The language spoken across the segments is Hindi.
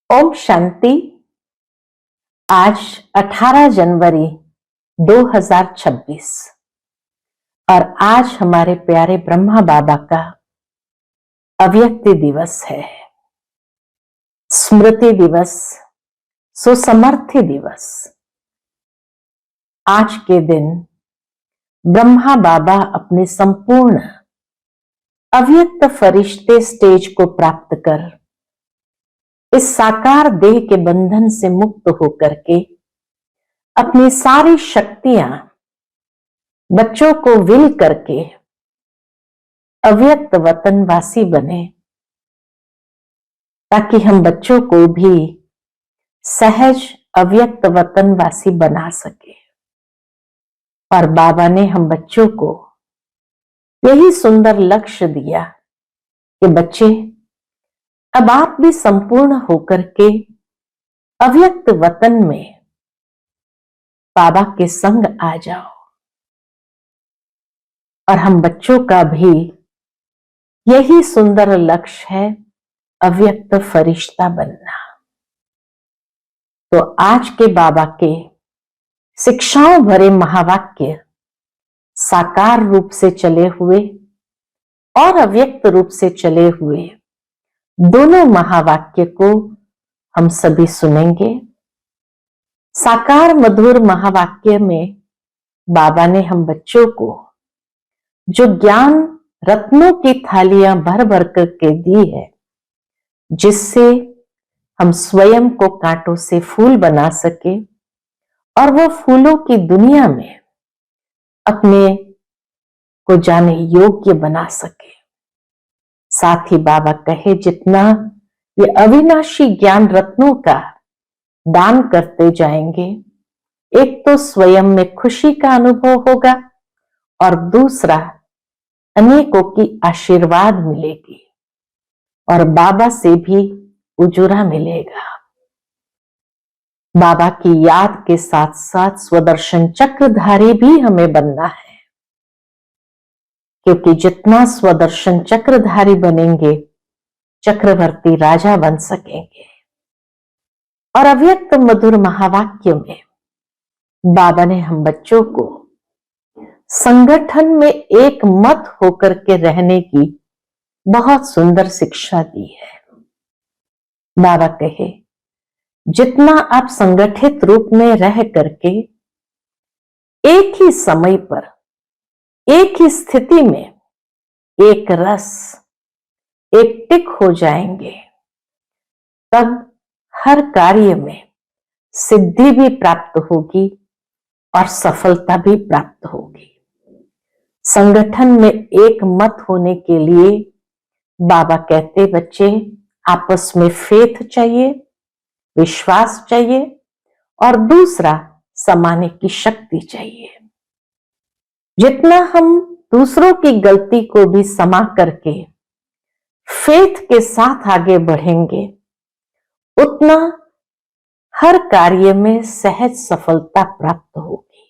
ओम शांति। आज 18 जनवरी 2026 और आज हमारे प्यारे ब्रह्मा बाबा का अव्यक्ति दिवस है, स्मृति दिवस, सुसमर्थि दिवस। आज के दिन ब्रह्मा बाबा अपने संपूर्ण अव्यक्त फरिश्ते स्टेज को प्राप्त कर इस साकार देह के बंधन से मुक्त होकर के अपनी सारी शक्तियां बच्चों को विल करके अव्यक्त वतनवासी बने, ताकि हम बच्चों को भी सहज अव्यक्त वतनवासी बना सके। और बाबा ने हम बच्चों को यही सुंदर लक्ष्य दिया कि बच्चे, अब आप भी संपूर्ण होकर के अव्यक्त वतन में बाबा के संग आ जाओ। और हम बच्चों का भी यही सुंदर लक्ष्य है, अव्यक्त फरिश्ता बनना। तो आज के बाबा के शिक्षाओं भरे महावाक्य साकार रूप से चले हुए और अव्यक्त रूप से चले हुए दोनों महावाक्य को हम सभी सुनेंगे। साकार मधुर महावाक्य में बाबा ने हम बच्चों को जो ज्ञान रत्नों की थालियां भर भर करके दी है, जिससे हम स्वयं को कांटों से फूल बना सके और वो फूलों की दुनिया में अपने को जाने योग्य बना सके। साथ ही बाबा कहे, जितना ये अविनाशी ज्ञान रत्नों का दान करते जाएंगे, एक तो स्वयं में खुशी का अनुभव होगा और दूसरा अनेकों की आशीर्वाद मिलेगी और बाबा से भी उजुरा मिलेगा। बाबा की याद के साथ साथ स्वदर्शन चक्रधारी भी हमें बनना है, क्योंकि जितना स्वदर्शन चक्रधारी बनेंगे, चक्रवर्ती राजा बन सकेंगे। और अव्यक्त मधुर महावाक्य में बाबा ने हम बच्चों को संगठन में एक मत होकर के रहने की बहुत सुंदर शिक्षा दी है। बाबा कहे, जितना आप संगठित रूप में रह करके एक ही समय पर एक ही स्थिति में एक रस एक टिक हो जाएंगे, तब हर कार्य में सिद्धि भी प्राप्त होगी और सफलता भी प्राप्त होगी। संगठन में एक मत होने के लिए बाबा कहते, बच्चे आपस में फेथ चाहिए, विश्वास चाहिए और दूसरा समाने की शक्ति चाहिए। जितना हम दूसरों की गलती को भी समा करके फेथ के साथ आगे बढ़ेंगे, उतना हर कार्य में सहज सफलता प्राप्त होगी।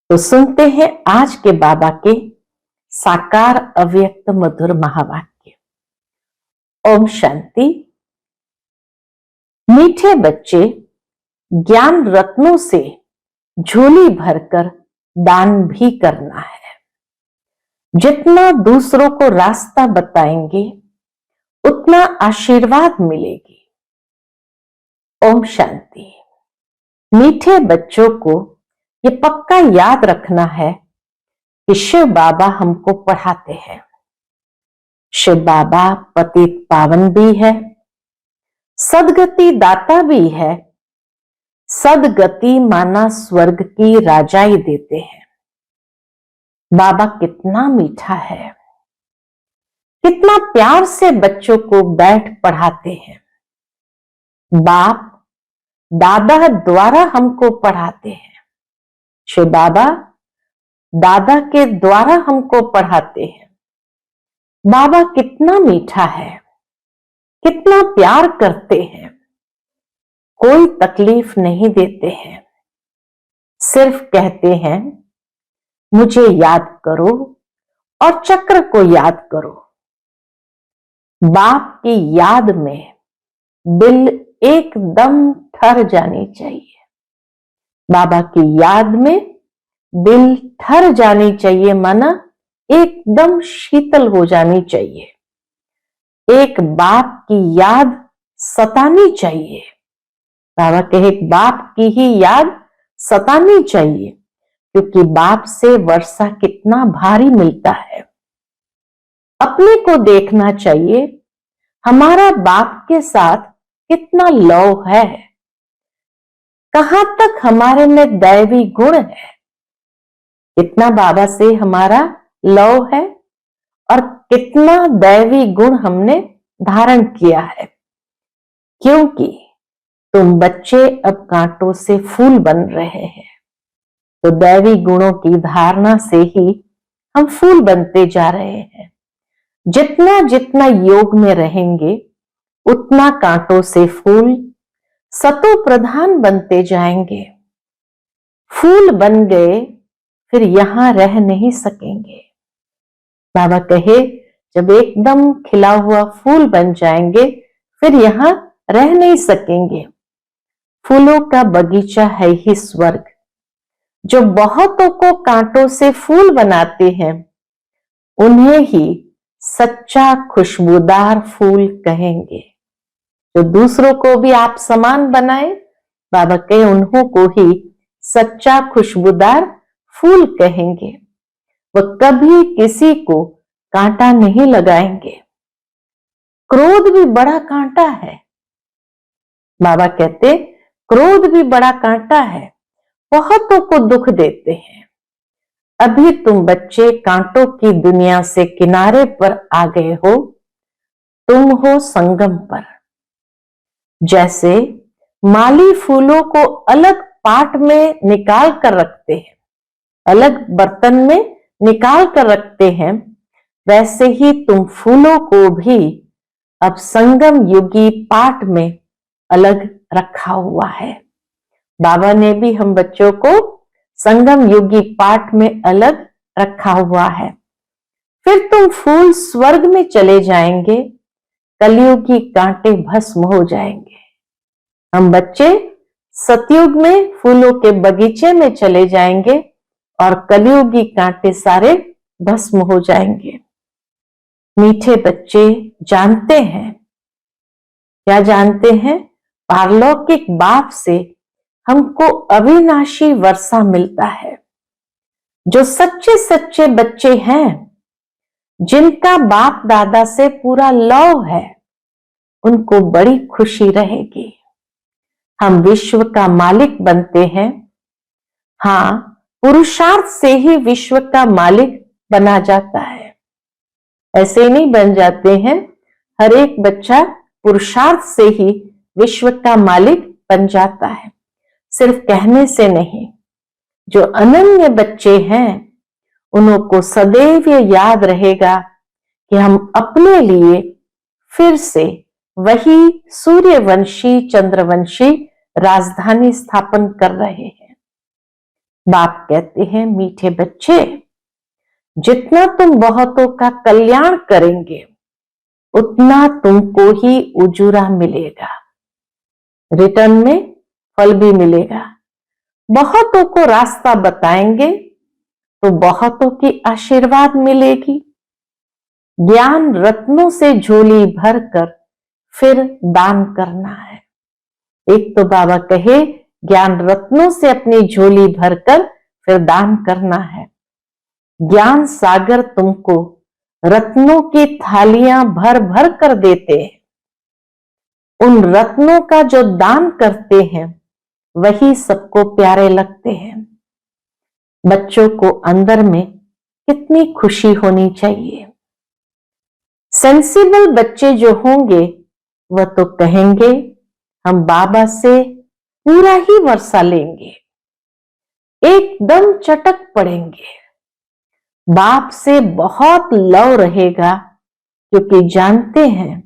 तो सुनते हैं आज के बाबा के साकार अव्यक्त मधुर महावाक्य। ओम शांति। मीठे बच्चे, ज्ञान रत्नों से झोली भरकर दान भी करना है। जितना दूसरों को रास्ता बताएंगे, उतना आशीर्वाद मिलेगी। ओम शांति। मीठे बच्चों को ये पक्का याद रखना है कि शिव बाबा हमको पढ़ाते हैं। शिव बाबा पतित पावन भी है, सदगति दाता भी है। सदगति माना स्वर्ग की राजाई देते हैं। बाबा कितना मीठा है, कितना प्यार से बच्चों को बैठ पढ़ाते हैं। बाप दादा द्वारा हमको पढ़ाते हैं। शिव बाबा दादा के द्वारा हमको पढ़ाते हैं। बाबा कितना मीठा है, कितना प्यार करते हैं, कोई तकलीफ नहीं देते हैं। सिर्फ कहते हैं, मुझे याद करो और चक्र को याद करो। बाप की याद में दिल एकदम ठहर जानी चाहिए। बाबा की याद में दिल ठहर जानी चाहिए, माना एकदम शीतल हो जानी चाहिए। एक बाप की याद सतानी चाहिए। बाबा कहे बाप की ही याद सतानी चाहिए, क्योंकि बाप से वर्षा कितना भारी मिलता है। अपने को देखना चाहिए हमारा बाप के साथ कितना लव है, कहां तक हमारे में दैवी गुण है, कितना बाबा से हमारा लव है और कितना दैवी गुण हमने धारण किया है। क्योंकि तुम बच्चे अब कांटों से फूल बन रहे हैं, तो दैवी गुणों की धारणा से ही हम फूल बनते जा रहे हैं। जितना जितना योग में रहेंगे उतना कांटों से फूल सतो प्रधान बनते जाएंगे। फूल बन गए फिर यहां रह नहीं सकेंगे। बाबा कहे जब एकदम खिला हुआ फूल बन जाएंगे फिर यहां रह नहीं सकेंगे। फूलों का बगीचा है ही स्वर्ग। जो बहुतों को कांटों से फूल बनाते हैं उन्हें ही सच्चा खुशबूदार फूल कहेंगे। जो दूसरों को भी आप समान बनाए, बाबा कहे उन्हों को ही सच्चा खुशबूदार फूल कहेंगे। वह कभी किसी को कांटा नहीं लगाएंगे। क्रोध भी बड़ा कांटा है। बाबा कहते क्रोध भी बड़ा कांटा है, बहुतों को दुख देते हैं। अभी तुम बच्चे कांटों की दुनिया से किनारे पर आ गए हो, तुम हो संगम पर। जैसे माली फूलों को अलग पाट में निकाल कर रखते हैं, अलग बर्तन में निकाल कर रखते हैं, वैसे ही तुम फूलों को भी अब संगम युगी पाट में अलग रखा हुआ है। बाबा ने भी हम बच्चों को संगम युगी पाठ में अलग रखा हुआ है। फिर तुम फूल स्वर्ग में चले जाएंगे, कलयुगी कांटे भस्म हो जाएंगे। हम बच्चे सतयुग में फूलों के बगीचे में चले जाएंगे और कलयुगी कांटे सारे भस्म हो जाएंगे। मीठे बच्चे जानते हैं, क्या जानते हैं? पारलौकिक बाप से हमको अविनाशी वर्षा मिलता है। जो सच्चे सच्चे बच्चे हैं, जिनका बाप दादा से पूरा लव है, उनको बड़ी खुशी रहेगी। हम विश्व का मालिक बनते हैं। हाँ, पुरुषार्थ से ही विश्व का मालिक बना जाता है। ऐसे ही नहीं बन जाते हैं। हर एक बच्चा पुरुषार्थ से ही विश्व का मालिक बन जाता है, सिर्फ कहने से नहीं। जो अनन्य बच्चे हैं उन्हों को सदैव याद रहेगा कि हम अपने लिए फिर से वही सूर्यवंशी चंद्रवंशी राजधानी स्थापन कर रहे हैं। बाप कहते हैं मीठे बच्चे, जितना तुम बहुतों का कल्याण करेंगे उतना तुमको ही उजूरा मिलेगा, रिटर्न में फल भी मिलेगा। बहुतों को रास्ता बताएंगे तो बहुतों की आशीर्वाद मिलेगी। ज्ञान रत्नों से झोली भरकर फिर दान करना है। एक तो बाबा कहे ज्ञान रत्नों से अपनी झोली भरकर फिर दान करना है। ज्ञान सागर तुमको रत्नों की थालियां भर भर कर देते हैं। उन रत्नों का जो दान करते हैं वही सबको प्यारे लगते हैं। बच्चों को अंदर में कितनी खुशी होनी चाहिए। सेंसिबल बच्चे जो होंगे वह तो कहेंगे हम बाबा से पूरा ही वर्षा लेंगे, एकदम चटक पड़ेंगे। बाप से बहुत लव रहेगा, क्योंकि जानते हैं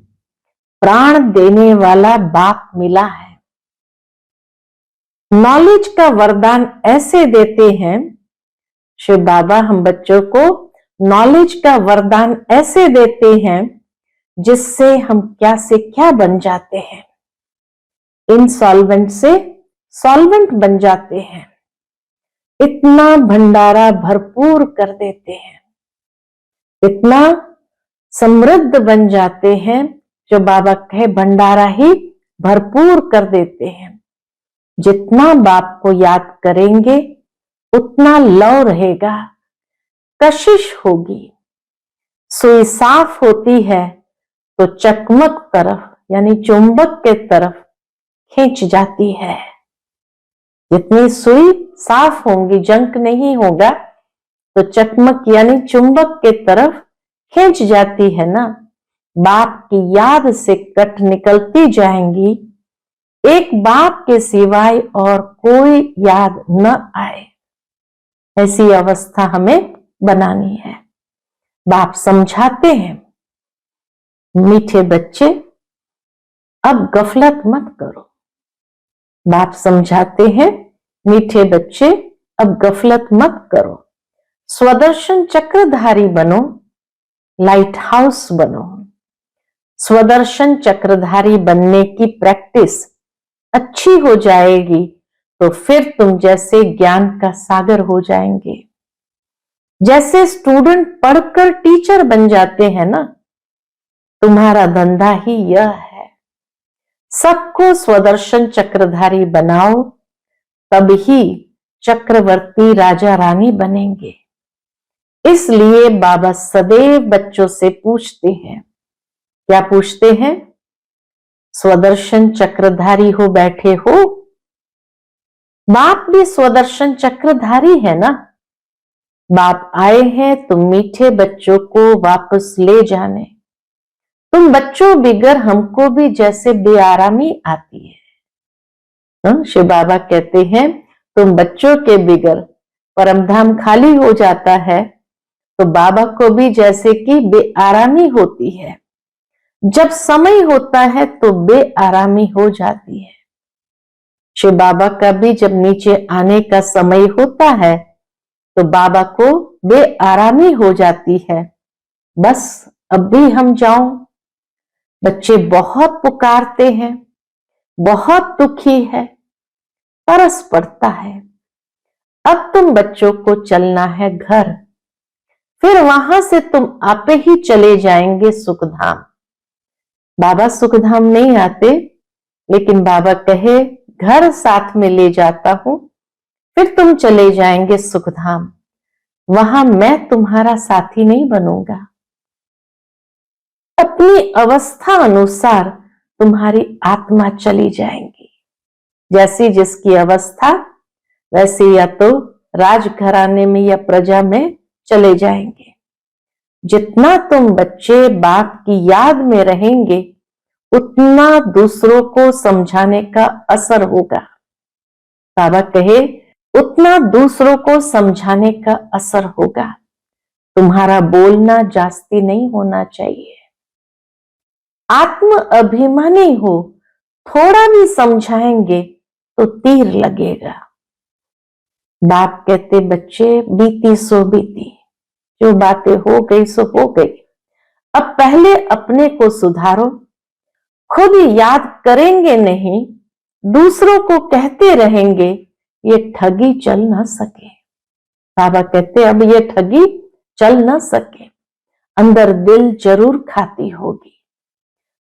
प्राण देने वाला बाप मिला है। नॉलेज का वरदान ऐसे देते हैं शिव बाबा, हम बच्चों को नॉलेज का वरदान ऐसे देते हैं जिससे हम क्या से क्या बन जाते हैं। इनसॉल्वेंट से सॉल्वेंट बन जाते हैं, इतना भंडारा भरपूर कर देते हैं, इतना समृद्ध बन जाते हैं, जो बाबा कहे भंडारा ही भरपूर कर देते हैं। जितना बाप को याद करेंगे उतना लौ रहेगा, कशिश होगी। सुई साफ होती है तो चकमक तरफ यानी चुंबक के तरफ खींच जाती है। जितनी सुई साफ होंगी, जंक नहीं होगा, तो चकमक यानी चुंबक के तरफ खींच जाती है ना। बाप की याद से कट निकलती जाएंगी, एक बाप के सिवाय और कोई याद न आए, ऐसी अवस्था हमें बनानी है। बाप समझाते हैं, मीठे बच्चे अब गफलत मत करो। बाप समझाते हैं, मीठे बच्चे अब गफलत मत करो, स्वदर्शन चक्रधारी बनो, लाइट हाउस बनो। स्वदर्शन चक्रधारी बनने की प्रैक्टिस अच्छी हो जाएगी तो फिर तुम जैसे ज्ञान का सागर हो जाएंगे। जैसे स्टूडेंट पढ़कर टीचर बन जाते हैं ना, तुम्हारा धंधा ही यह है। सबको स्वदर्शन चक्रधारी बनाओ, तब ही चक्रवर्ती राजा रानी बनेंगे। इसलिए बाबा सदैव बच्चों से पूछते हैं, क्या पूछते हैं? स्वदर्शन चक्रधारी हो बैठे हो? बाप भी स्वदर्शन चक्रधारी है ना। बाप आए हैं तुम मीठे बच्चों को वापस ले जाने। तुम बच्चों बिगर हमको भी जैसे बेआरामी आती है। शिव बाबा कहते हैं, तुम बच्चों के बिगर परमधाम खाली हो जाता है तो बाबा को भी जैसे कि बेआरामी होती है। जब समय होता है तो बेआरामी हो जाती है। शिव बाबा का भी जब नीचे आने का समय होता है तो बाबा को बेआरामी हो जाती है, बस अब भी हम जाऊं। बच्चे बहुत पुकारते हैं, बहुत दुखी है, तरस पड़ता है। अब तुम बच्चों को चलना है घर, फिर वहां से तुम आपे ही चले जाएंगे सुखधाम। बाबा सुखधाम नहीं आते, लेकिन बाबा कहे घर साथ में ले जाता हूं, फिर तुम चले जाएंगे सुखधाम। वहां मैं तुम्हारा साथी नहीं बनूंगा। अपनी अवस्था अनुसार तुम्हारी आत्मा चली जाएंगी। जैसी जिसकी अवस्था वैसे या तो राजघराने में या प्रजा में चले जाएंगे। जितना तुम बच्चे बाप की याद में रहेंगे उतना दूसरों को समझाने का असर होगा। बाबा कहे उतना दूसरों को समझाने का असर होगा। तुम्हारा बोलना जास्ती नहीं होना चाहिए। आत्म अभिमानी हो, थोड़ा भी समझाएंगे तो तीर लगेगा। बाप कहते बच्चे बीती सो बीती, जो बातें हो गई सो हो गई। अब पहले अपने को सुधारो। खुद याद करेंगे नहीं, दूसरों को कहते रहेंगे, ये ठगी चल ना सके। बाबा कहते अब ये ठगी चल ना सके। अंदर दिल जरूर खाती होगी।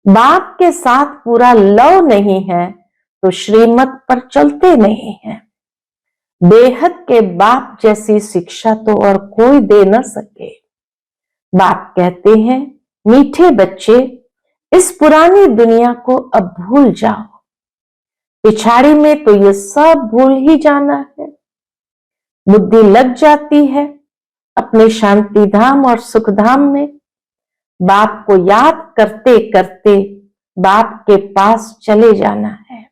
बाप के साथ पूरा लव नहीं है तो श्रीमत पर चलते नहीं है। बेहद के बाप जैसी शिक्षा तो और कोई दे न सके। बाप कहते हैं मीठे बच्चे इस पुरानी दुनिया को अब भूल जाओ। पिछाड़ी में तो ये सब भूल ही जाना है। बुद्धि लग जाती है अपने शांति धाम और सुख धाम में। बाप को याद करते करते बाप के पास चले जाना है।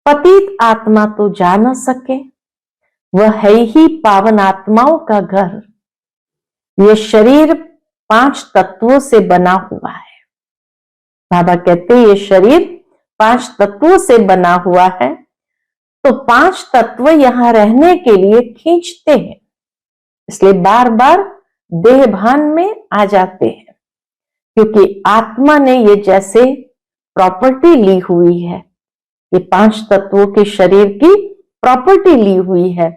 पतित आत्मा तो जा न सके, वह है ही पावन आत्माओं का घर। यह शरीर 5 तत्वों से बना हुआ है। बाबा कहते ये शरीर 5 तत्वों से बना हुआ है, तो 5 तत्व यहां रहने के लिए खींचते हैं, इसलिए बार बार देह भान में आ जाते हैं। क्योंकि आत्मा ने ये जैसे प्रॉपर्टी ली हुई है, ये 5 तत्वों के शरीर की प्रॉपर्टी ली हुई है,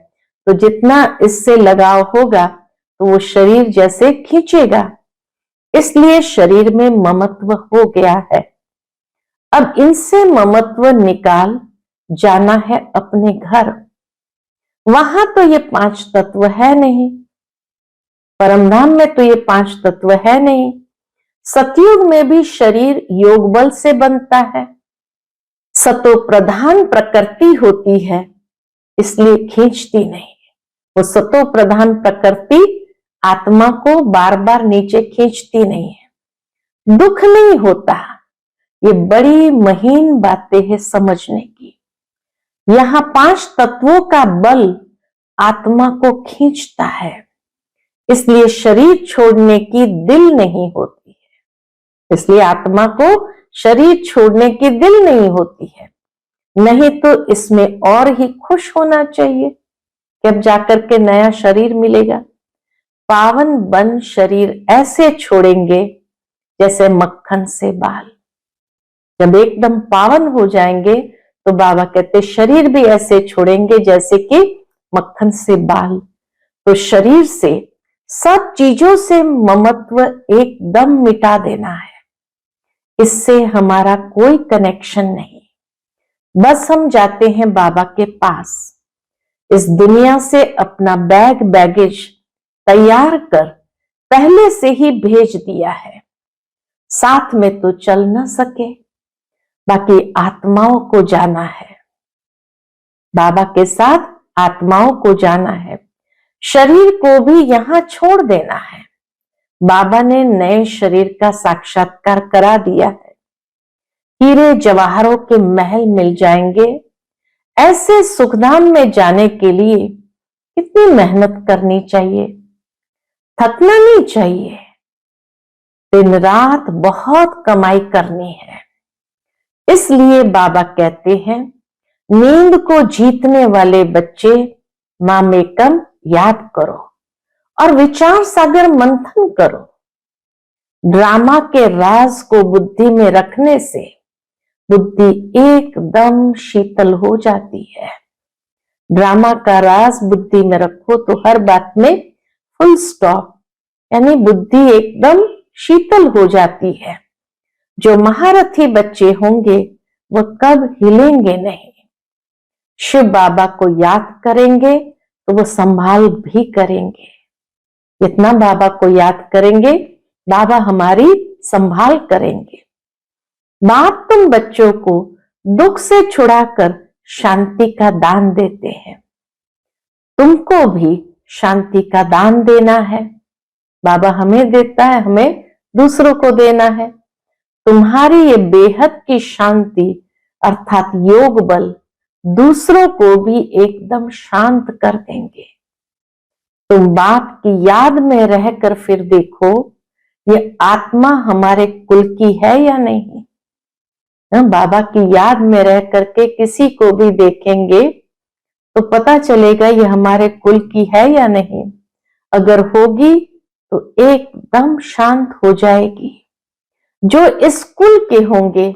तो जितना इससे लगाव होगा तो वो शरीर जैसे खींचेगा, इसलिए शरीर में ममत्व हो गया है। अब इनसे ममत्व निकाल जाना है अपने घर। वहां तो ये 5 तत्व है नहीं, परमधाम में तो ये 5 तत्व है नहीं। सतयुग में भी शरीर योग बल से बनता है, सतो प्रधान प्रकृति होती है, इसलिए खींचती नहीं। वो सतो प्रधान प्रकृति आत्मा को बार बार नीचे खींचती नहीं है। दुख नहीं होता। ये बड़ी महीन बातें हैं समझने की। यहां 5 तत्वों का बल आत्मा को खींचता है, इसलिए शरीर छोड़ने की दिल नहीं होती है। इसलिए आत्मा को शरीर छोड़ने की दिल नहीं होती है। नहीं तो इसमें और ही खुश होना चाहिए कि अब जाकर के नया शरीर मिलेगा। पावन बन शरीर ऐसे छोड़ेंगे जैसे मक्खन से बाल। जब एकदम पावन हो जाएंगे तो बाबा कहते शरीर भी ऐसे छोड़ेंगे जैसे कि मक्खन से बाल। तो शरीर से, सब चीजों से ममत्व एकदम मिटा देना है। इससे हमारा कोई कनेक्शन नहीं। बस हम जाते हैं बाबा के पास। इस दुनिया से अपना बैगेज तैयार कर पहले से ही भेज दिया है। साथ में तो चल ना सके, बाकी आत्माओं को जाना है। बाबा के साथ आत्माओं को जाना है। शरीर को भी यहां छोड़ देना है। बाबा ने नए शरीर का साक्षात्कार करा दिया है। हीरे जवाहरों के महल मिल जाएंगे। ऐसे सुखधाम में जाने के लिए कितनी मेहनत करनी चाहिए, थकना नहीं चाहिए। दिन रात बहुत कमाई करनी है। इसलिए बाबा कहते हैं नींद को जीतने वाले बच्चे मामेकम याद करो और विचार सागर मंथन करो। ड्रामा के राज को बुद्धि में रखने से बुद्धि एकदम शीतल हो जाती है। ड्रामा का राज बुद्धि में रखो तो हर बात में फुल स्टॉप, यानी बुद्धि एकदम शीतल हो जाती है। जो महारथी बच्चे होंगे वह कब हिलेंगे नहीं। शिव बाबा को याद करेंगे तो वो संभाल भी करेंगे। जितना बाबा को याद करेंगे बाबा हमारी संभाल करेंगे। बाप तुम बच्चों को दुख से छुड़ाकर शांति का दान देते हैं। तुमको भी शांति का दान देना है। बाबा हमें देता है, हमें दूसरों को देना है। तुम्हारी ये बेहद की शांति अर्थात योग बल दूसरों को भी एकदम शांत कर देंगे। तुम बाप की याद में रहकर फिर देखो ये आत्मा हमारे कुल की है या नहीं। बाबा की याद में रह करके किसी को भी देखेंगे तो पता चलेगा ये हमारे कुल की है या नहीं। अगर होगी तो एकदम शांत हो जाएगी। जो इस कुल के होंगे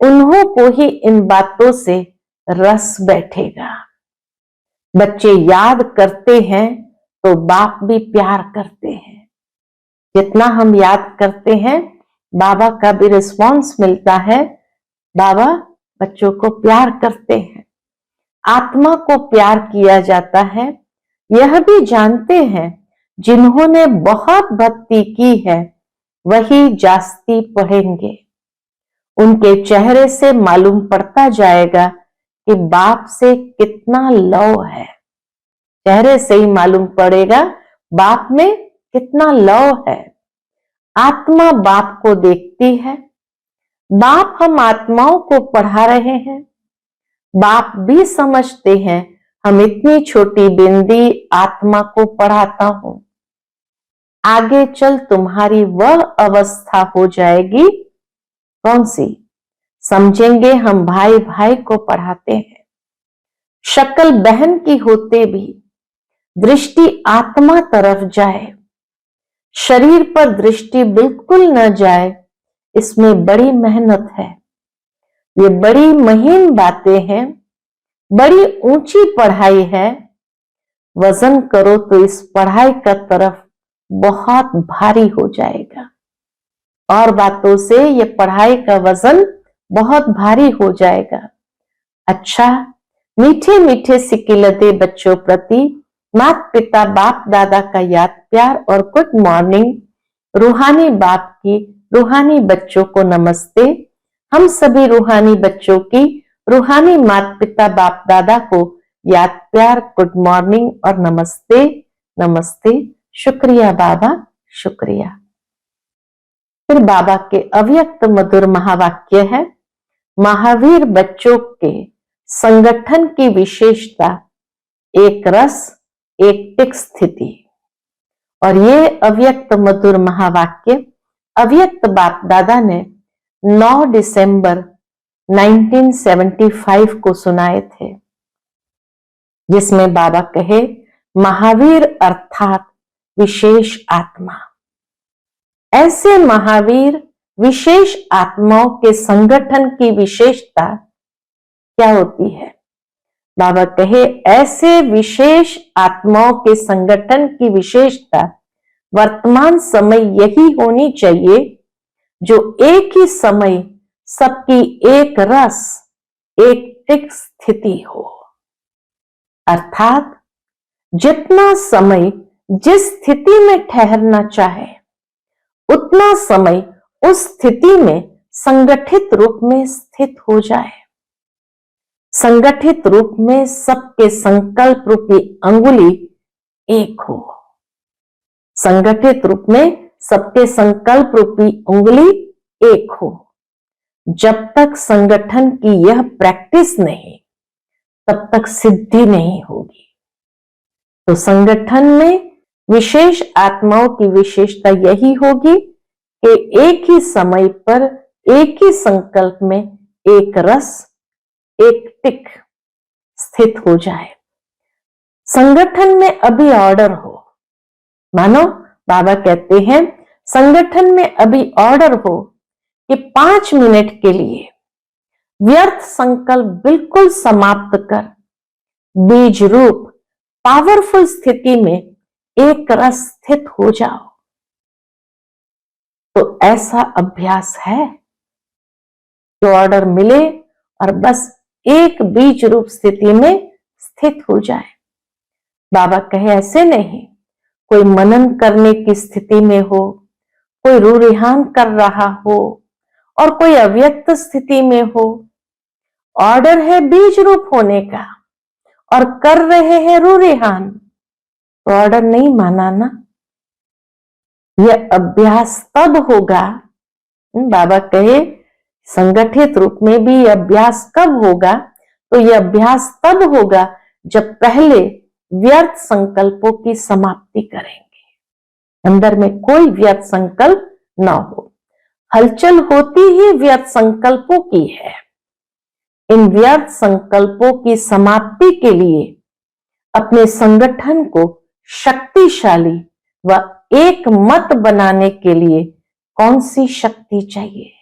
उन्हों को ही इन बातों से रस बैठेगा। बच्चे याद करते हैं तो बाप भी प्यार करते हैं। जितना हम याद करते हैं बाबा का भी रिस्पॉन्स मिलता है। बाबा बच्चों को प्यार करते हैं। आत्मा को प्यार किया जाता है। यह भी जानते हैं जिन्होंने बहुत भक्ति की है वही जास्ती पढ़ेंगे। उनके चेहरे से मालूम पड़ता जाएगा कि बाप से कितना लव है। चेहरे से ही मालूम पड़ेगा बाप में कितना लव है। आत्मा बाप को देखती है। बाप हम आत्माओं को पढ़ा रहे हैं। बाप भी समझते हैं हम इतनी छोटी बिंदी आत्मा को पढ़ाता हूं। आगे चल तुम्हारी वह अवस्था हो जाएगी। कौन सी? समझेंगे हम भाई भाई को पढ़ाते हैं। शक्ल बहन की होते भी दृष्टि आत्मा तरफ जाए, शरीर पर दृष्टि बिल्कुल न जाए, इसमें बड़ी मेहनत है। ये बड़ी महीन बातें हैं, बड़ी ऊंची पढ़ाई है। वजन करो तो इस पढ़ाई का तरफ बहुत भारी हो जाएगा, और बातों से ये पढ़ाई का वजन बहुत भारी हो जाएगा। अच्छा, मीठे मीठे सिकिलते बच्चों प्रति माता पिता बाप दादा का याद प्यार और गुड मॉर्निंग। रूहानी बाप की रूहानी बच्चों को नमस्ते। हम सभी रूहानी बच्चों की रूहानी माता पिता बाप दादा को याद प्यार गुड मॉर्निंग और नमस्ते नमस्ते। शुक्रिया बाबा, शुक्रिया। फिर बाबा के अव्यक्त मधुर महावाक्य है, महावीर बच्चों के संगठन की विशेषता एक रस एक टिक स्थिति। और ये अव्यक्त मधुर महावाक्य अव्यक्त बाप दादा ने 9 दिसंबर 1975 को सुनाए थे, जिसमें बाबा कहे, महावीर अर्थात विशेष आत्मा। ऐसे महावीर विशेष आत्माओं के संगठन की विशेषता क्या होती है? बाबा कहे, ऐसे विशेष आत्माओं के संगठन की विशेषता वर्तमान समय यही होनी चाहिए जो एक ही समय सबकी एक रस एक टिक स्थिति हो। अर्थात जितना समय जिस स्थिति में ठहरना चाहे उतना समय उस स्थिति में संगठित रूप में स्थित हो जाए। संगठित रूप में सबके संकल्प रूपी अंगुली एक हो। संगठित रूप में सबके संकल्प रूपी उंगली एक हो। जब तक संगठन की यह प्रैक्टिस नहीं, तब तक सिद्धि नहीं होगी। तो संगठन में विशेष आत्माओं की विशेषता यही होगी कि एक ही समय पर एक ही संकल्प में एक रस एक टिक स्थित हो जाए। संगठन में अभी ऑर्डर हो, मानो बाबा कहते हैं संगठन में अभी ऑर्डर हो कि 5 मिनट के लिए व्यर्थ संकल्प बिल्कुल समाप्त कर बीज रूप पावरफुल स्थिति में एक रस स्थित हो जाओ। तो ऐसा अभ्यास है जो ऑर्डर मिले और बस एक बीज रूप स्थिति में स्थित हो जाए। बाबा कहे ऐसे नहीं, कोई मनन करने की स्थिति में हो, कोई रूरिहान कर रहा हो और कोई अव्यक्त स्थिति में हो। ऑर्डर है बीज रूप होने का और कर रहे हैं रूरिहान, तो ऑर्डर नहीं माना ना। यह अभ्यास तब होगा, बाबा कहे संगठित रूप में भी अभ्यास कब होगा? तो यह अभ्यास तब होगा जब पहले व्यर्थ संकल्पों की समाप्ति करेंगे। अंदर में कोई व्यर्थ संकल्प ना हो। हलचल होती ही व्यर्थ संकल्पों की है। इन व्यर्थ संकल्पों की समाप्ति के लिए अपने संगठन को शक्तिशाली व एक मत बनाने के लिए कौन सी शक्ति चाहिए?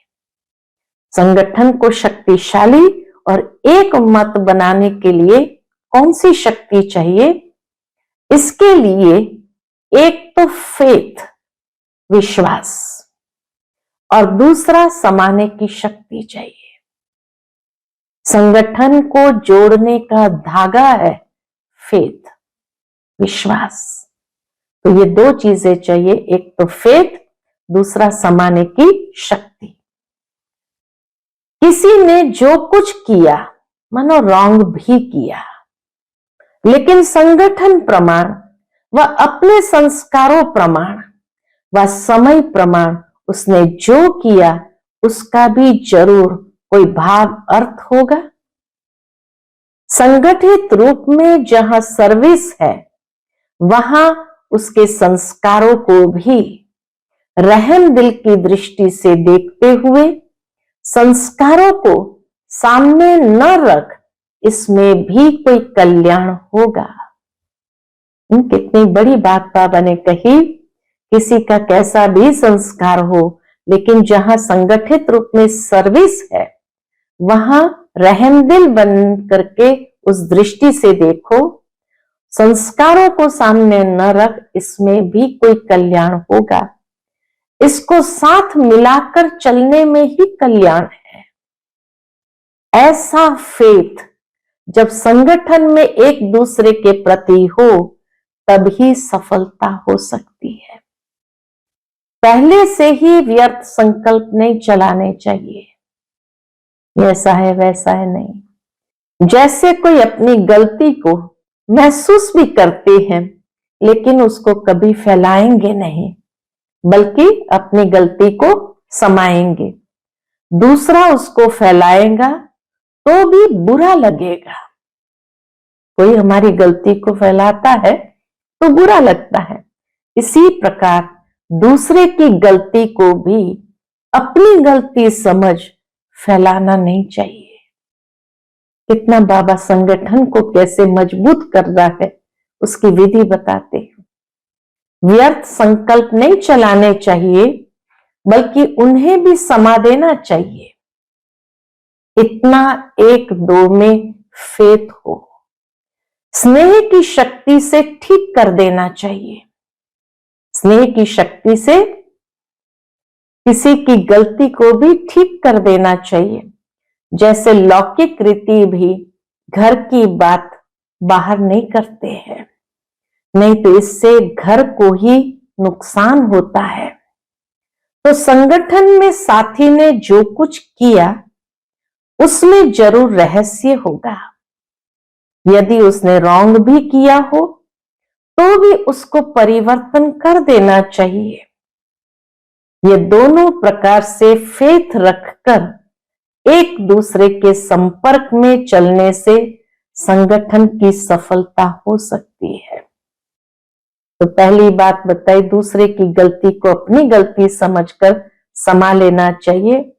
संगठन को शक्तिशाली और एक मत बनाने के लिए कौन सी शक्ति चाहिए? इसके लिए एक तो फेथ विश्वास और दूसरा समाने की शक्ति चाहिए। संगठन को जोड़ने का धागा है फेथ विश्वास। तो ये 2 चीजें चाहिए, एक तो फेथ, दूसरा समाने की शक्ति। किसी ने जो कुछ किया मानो रॉन्ग भी किया, लेकिन संगठन प्रमाण व अपने संस्कारों प्रमाण व समय प्रमाण उसने जो किया उसका भी जरूर कोई भाव अर्थ होगा। संगठित रूप में जहां सर्विस है वहां उसके संस्कारों को भी रहम दिल की दृष्टि से देखते हुए संस्कारों को सामने न रख, इसमें भी कोई कल्याण होगा। कितनी बड़ी बात बाबा ने कही। किसी का कैसा भी संस्कार हो, लेकिन जहां संगठित रूप में सर्विस है वहां रहमदिल बन करके उस दृष्टि से देखो, संस्कारों को सामने न रख, इसमें भी कोई कल्याण होगा। इसको साथ मिलाकर चलने में ही कल्याण है। ऐसा फेथ जब संगठन में एक दूसरे के प्रति हो तभी सफलता हो सकती है। पहले से ही व्यर्थ संकल्प नहीं चलाने चाहिए, ऐसा है वैसा है नहीं। जैसे कोई अपनी गलती को महसूस भी करते हैं लेकिन उसको कभी फैलाएंगे नहीं, बल्कि अपनी गलती को समाएंगे। दूसरा उसको फैलाएगा तो भी बुरा लगेगा। कोई हमारी गलती को फैलाता है तो बुरा लगता है। इसी प्रकार दूसरे की गलती को भी अपनी गलती समझ फैलाना नहीं चाहिए। कितना बाबा संगठन को कैसे मजबूत कर रहा है उसकी विधि बताते हैं। व्यर्थ संकल्प नहीं चलाने चाहिए, बल्कि उन्हें भी समा देना चाहिए। इतना एक दो में फेथ हो, स्नेह की शक्ति से ठीक कर देना चाहिए। स्नेह की शक्ति से किसी की गलती को भी ठीक कर देना चाहिए। जैसे लौकिक रीति भी घर की बात बाहर नहीं करते हैं, नहीं तो इससे घर को ही नुकसान होता है। तो संगठन में साथी ने जो कुछ किया उसमें जरूर रहस्य होगा। यदि उसने रॉन्ग भी किया हो तो भी उसको परिवर्तन कर देना चाहिए। ये दोनों प्रकार से फेथ रखकर एक दूसरे के संपर्क में चलने से संगठन की सफलता हो सकती है। तो पहली बात बताई, दूसरे की गलती को अपनी गलती समझकर समा लेना चाहिए,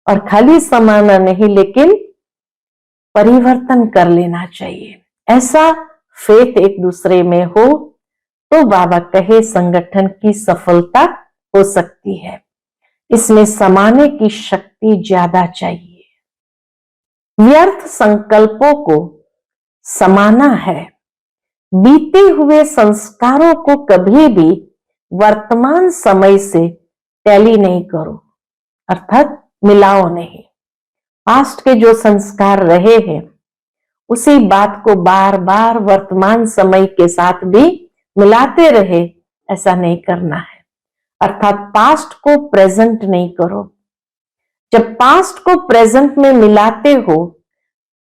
और खाली समाना नहीं लेकिन परिवर्तन कर लेना चाहिए। ऐसा फेथ एक दूसरे में हो तो बाबा कहे संगठन की सफलता हो सकती है। इसमें समाने की शक्ति ज्यादा चाहिए। व्यर्थ संकल्पों को समाना है। बीते हुए संस्कारों को कभी भी वर्तमान समय से टैली नहीं करो, अर्थात मिलाओ नहीं। पास्ट के जो संस्कार रहे हैं उसी बात को बार बार वर्तमान समय के साथ भी मिलाते रहे, ऐसा नहीं करना है। अर्थात पास्ट को प्रेजेंट नहीं करो। जब पास्ट को प्रेजेंट में मिलाते हो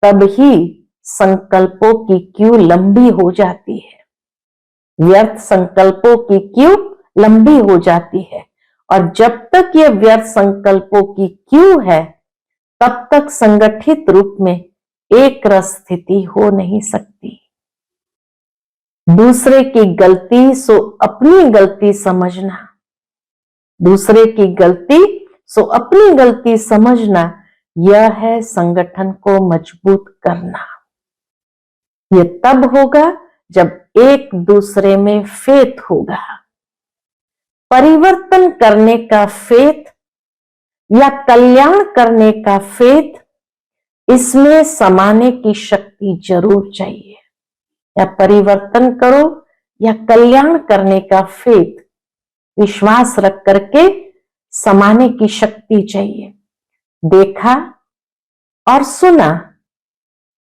तब ही संकल्पों की क्यू लंबी हो जाती है। व्यर्थ संकल्पों की क्यू लंबी हो जाती है, और जब तक यह व्यर्थ संकल्पों की क्यू है तब तक संगठित रूप में एक रस स्थिति हो नहीं सकती। दूसरे की गलती सो अपनी गलती समझना, दूसरे की गलती सो अपनी गलती समझना, यह है संगठन को मजबूत करना। यह तब होगा जब एक दूसरे में फेथ होगा। परिवर्तन करने का फेथ या कल्याण करने का फेथ, इसमें समाने की शक्ति जरूर चाहिए। या परिवर्तन करो या कल्याण करने का फेथ, विश्वास रख करके समाने की शक्ति चाहिए। देखा और सुना,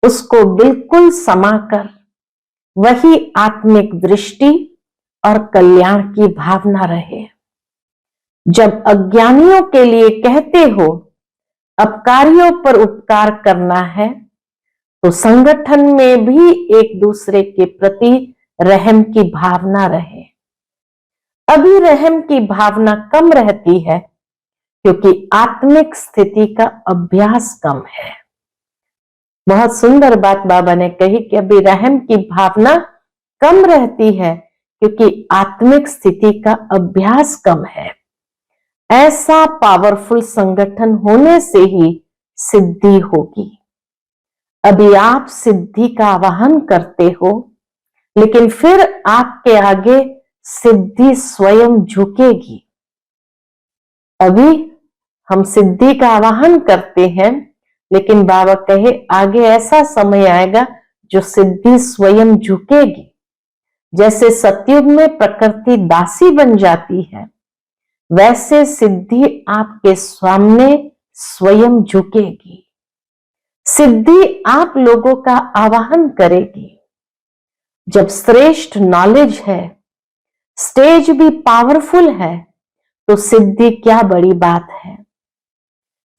उसको बिल्कुल समाकर वही आत्मिक दृष्टि और कल्याण की भावना रहे। जब अज्ञानियों के लिए कहते हो अपकारियों पर उपकार करना है, तो संगठन में भी एक दूसरे के प्रति रहम की भावना रहे। अभी रहम की भावना कम रहती है क्योंकि आत्मिक स्थिति का अभ्यास कम है। बहुत सुंदर बात बाबा ने कही कि अभी रहम की भावना कम रहती है क्योंकि आत्मिक स्थिति का अभ्यास कम है। ऐसा पावरफुल संगठन होने से ही सिद्धि होगी। अभी आप सिद्धि का आवाहन करते हो, लेकिन फिर आपके आगे सिद्धि स्वयं झुकेगी। अभी हम सिद्धि का आवाहन करते हैं, लेकिन बाबा कहे आगे ऐसा समय आएगा जो सिद्धि स्वयं झुकेगी। जैसे सतयुग में प्रकृति दासी बन जाती है, वैसे सिद्धि आपके सामने स्वयं झुकेगी। सिद्धि आप लोगों का आवाहन करेगी। जब श्रेष्ठ नॉलेज है, स्टेज भी पावरफुल है, तो सिद्धि क्या बड़ी बात है।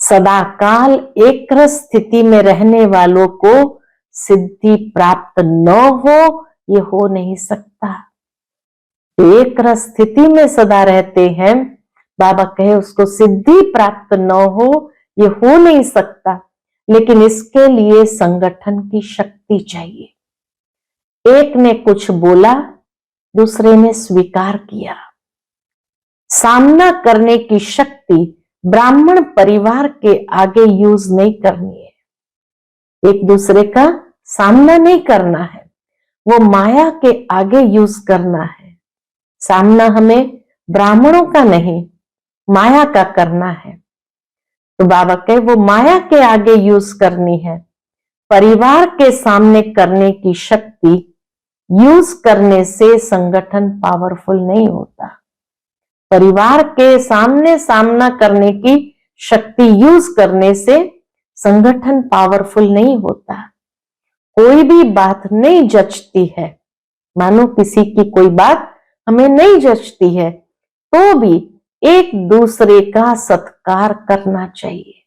सदा काल एक स्थिति में रहने वालों को सिद्धि प्राप्त न हो, ये हो नहीं सकता। एक स्थिति में सदा रहते हैं, बाबा कहे उसको सिद्धि प्राप्त न हो, ये हो नहीं सकता। लेकिन इसके लिए संगठन की शक्ति चाहिए। एक ने कुछ बोला, दूसरे ने स्वीकार किया। सामना करने की शक्ति ब्राह्मण परिवार के आगे यूज नहीं करनी है। एक दूसरे का सामना नहीं करना है, वो माया के आगे यूज करना है। सामना हमें ब्राह्मणों का नहीं, माया का करना है। तो बाबा कहे वो माया के आगे यूज करनी है। परिवार के सामने करने की शक्ति यूज करने से संगठन पावरफुल नहीं होता। परिवार के सामने सामना करने की शक्ति यूज करने से संगठन पावरफुल नहीं होता। कोई भी बात नहीं जचती है, मानो किसी की कोई बात हमें नहीं जचती है, तो भी एक दूसरे का सत्कार करना चाहिए,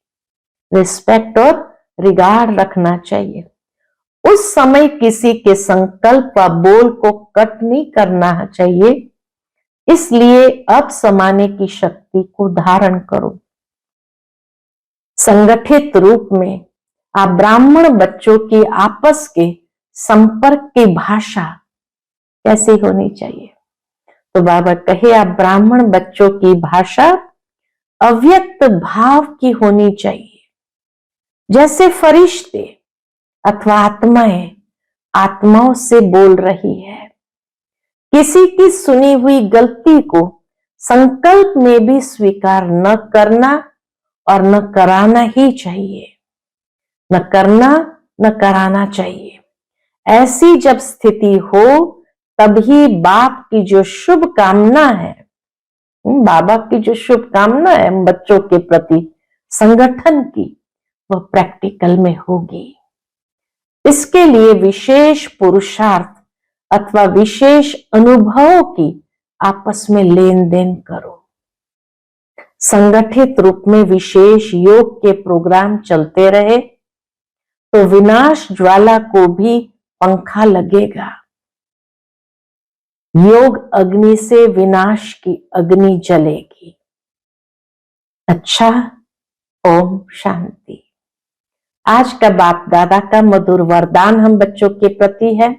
रिस्पेक्ट और रिगार्ड रखना चाहिए। उस समय किसी के संकल्प व बोल को कट नहीं करना चाहिए। इसलिए अब समाने की शक्ति को धारण करो। संगठित रूप में आप ब्राह्मण बच्चों की आपस के संपर्क की भाषा कैसी होनी चाहिए। तो बाबा कहे आप ब्राह्मण बच्चों की भाषा अव्यक्त भाव की होनी चाहिए। जैसे फरिश्ते अथवा आत्माएं आत्माओं से बोल रही है। किसी की सुनी हुई गलती को संकल्प में भी स्वीकार न करना और न कराना ही चाहिए। न करना न कराना चाहिए। ऐसी जब स्थिति हो तभी बाप की जो शुभ कामना है, बाबा की जो शुभकामना है बच्चों के प्रति संगठन की, वह प्रैक्टिकल में होगी। इसके लिए विशेष पुरुषार्थ अथवा विशेष अनुभवों की आपस में लेन देन करो। संगठित रूप में विशेष योग के प्रोग्राम चलते रहे तो विनाश ज्वाला को भी पंखा लगेगा। योग अग्नि से विनाश की अग्नि जलेगी। अच्छा, ओम शांति। आज का बाप दादा का मधुर वरदान हम बच्चों के प्रति है।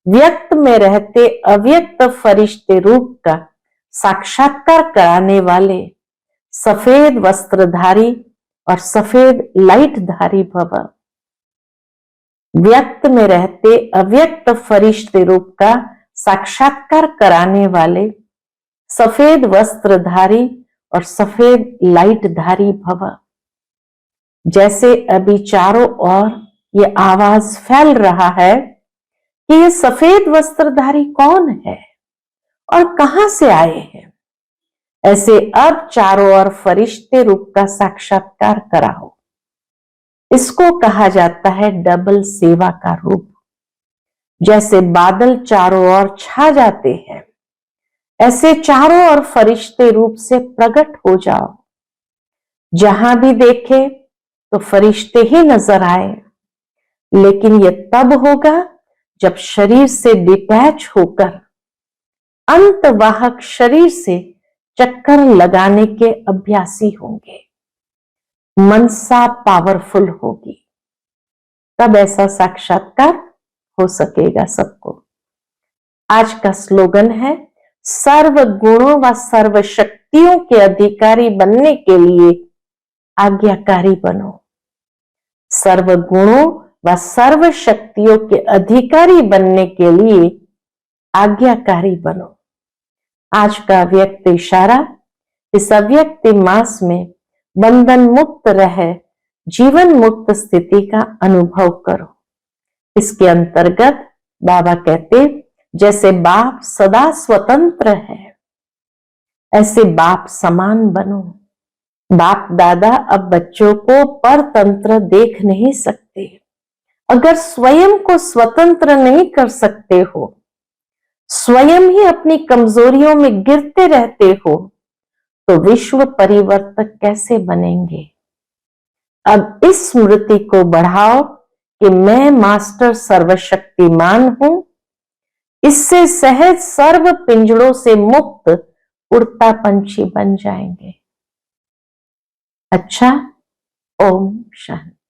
व्यक्त में रहते अव्यक्त फरिश्ते रूप का साक्षात्कार कराने वाले सफेद वस्त्रधारी और सफेद लाइट धारी भव। व्यक्त में रहते अव्यक्त फरिश्ते रूप का साक्षात्कार कराने वाले सफेद वस्त्रधारी और सफेद लाइट धारी भव। जैसे अभी चारों ओर ये आवाज फैल रहा है कि ये सफेद वस्त्रधारी कौन है और कहां से आए हैं, ऐसे अब चारों ओर फरिश्ते रूप का साक्षात्कार कराओ। इसको कहा जाता है डबल सेवा का रूप। जैसे बादल चारों ओर छा जाते हैं, ऐसे चारों ओर फरिश्ते रूप से प्रकट हो जाओ। जहां भी देखे तो फरिश्ते ही नजर आए। लेकिन यह तब होगा जब शरीर से डिटैच होकर अंतवाहक शरीर से चक्कर लगाने के अभ्यासी होंगे। मनसा पावरफुल होगी, तब ऐसा साक्षात्कार हो सकेगा सबको। आज का स्लोगन है, सर्व गुणों व सर्व शक्तियों के अधिकारी बनने के लिए आज्ञाकारी बनो। सर्व गुणों व सर्व शक्तियों के अधिकारी बनने के लिए आज्ञाकारी बनो। आज का व्यक्त इशारा, इस अव्यक्त मास में बंधन मुक्त रहे जीवन मुक्त स्थिति का अनुभव करो। इसके अंतर्गत बाबा कहते, जैसे बाप सदा स्वतंत्र है, ऐसे बाप समान बनो। बाप दादा अब बच्चों को परतंत्र देख नहीं सकते। अगर स्वयं को स्वतंत्र नहीं कर सकते हो, स्वयं ही अपनी कमजोरियों में गिरते रहते हो, तो विश्व परिवर्तक कैसे बनेंगे। अब इस स्मृति को बढ़ाओ कि मैं मास्टर सर्वशक्तिमान हूं। इससे सहज सर्व पिंजड़ों से मुक्त उड़ता पंछी बन जाएंगे। अच्छा, ओम शांति।